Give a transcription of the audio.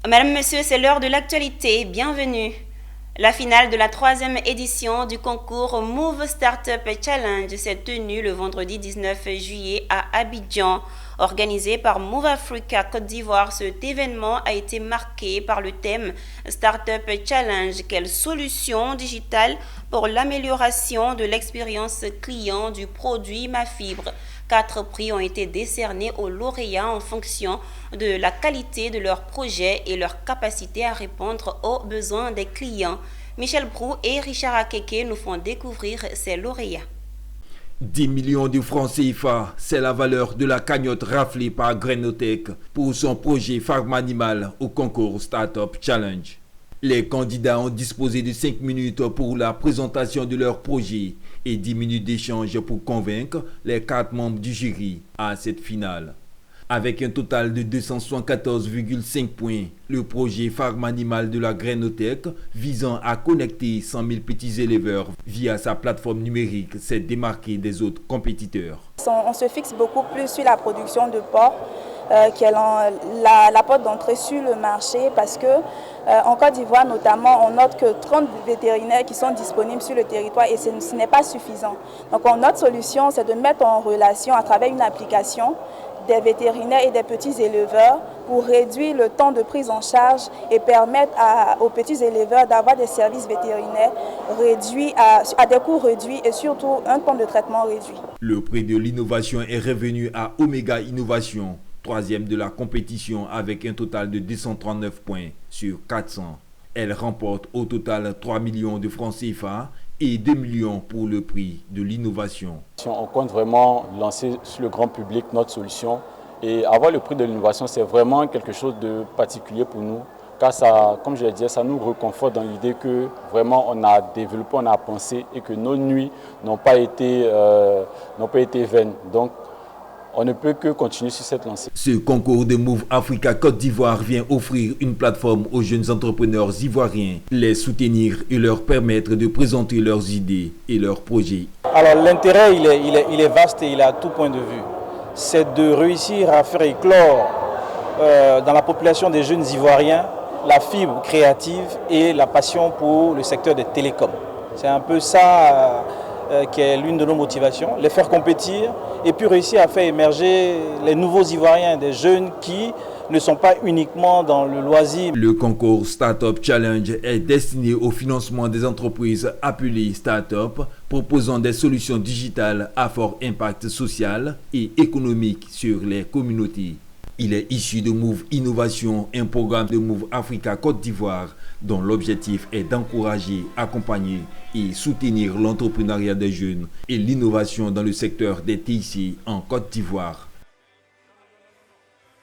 Mesdames, Messieurs, c'est l'heure de l'actualité. Bienvenue. La finale de la 3e édition du concours Move Startup Challenge s'est tenue le vendredi 19 juillet à Abidjan. Organisé par Move Africa Côte d'Ivoire, cet événement a été marqué par le thème Startup Challenge. Quelle solution digitale pour l'amélioration de l'expérience client du produit Ma Fibre? 4 prix ont été décernés aux lauréats en fonction de la qualité de leur projet et leur capacité à répondre aux besoins des clients. Michel Brou et Richard Akeke nous font découvrir ces lauréats. 10 millions de francs CFA, c'est la valeur de la cagnotte raflée par Grainotech pour son projet Farm Animal au concours Startup Challenge. Les candidats ont disposé de 5 minutes pour la présentation de leur projet et 10 minutes d'échange pour convaincre les 4 membres du jury à cette finale. Avec un total de 274,5 points, le projet Farm Animal de la Grainotech, visant à connecter 100 000 petits éleveurs via sa plateforme numérique, s'est démarqué des autres compétiteurs. On se fixe beaucoup plus sur la production de porc, qui est la porte d'entrée sur le marché, parce que en Côte d'Ivoire notamment, on note que 30 vétérinaires qui sont disponibles sur le territoire et ce n'est pas suffisant. Donc notre solution, c'est de mettre en relation à travers une application des vétérinaires et des petits éleveurs pour réduire le temps de prise en charge et permettre aux petits éleveurs d'avoir des services vétérinaires réduits à des coûts réduits et surtout un temps de traitement réduit. Le prix de l'innovation est revenu à Omega Innovation, 3e de la compétition avec un total de 239 points sur 400. Elle remporte au total 3 millions de francs CFA et 2 millions pour le prix de l'innovation. On compte vraiment lancer sur le grand public notre solution et avoir le prix de l'innovation, c'est vraiment quelque chose de particulier pour nous, car ça, comme je l'ai dit, ça nous reconforte dans l'idée que vraiment on a développé, on a pensé et que nos nuits n'ont pas été vaines. Donc, on ne peut que continuer sur cette lancée. Ce concours de Move Africa Côte d'Ivoire vient offrir une plateforme aux jeunes entrepreneurs ivoiriens, les soutenir et leur permettre de présenter leurs idées et leurs projets. Alors l'intérêt, il est vaste et il est à tout point de vue. C'est de réussir à faire éclore dans la population des jeunes Ivoiriens la fibre créative et la passion pour le secteur des télécoms. C'est un peu ça qui est l'une de nos motivations, les faire compétir et puis réussir à faire émerger les nouveaux Ivoiriens, des jeunes qui ne sont pas uniquement dans le loisir. Le concours Startup Challenge est destiné au financement des entreprises appelées Startup, proposant des solutions digitales à fort impact social et économique sur les communautés. Il est issu de Move Innovation, un programme de Move Africa Côte d'Ivoire dont l'objectif est d'encourager, accompagner et soutenir l'entrepreneuriat des jeunes et l'innovation dans le secteur des TIC en Côte d'Ivoire.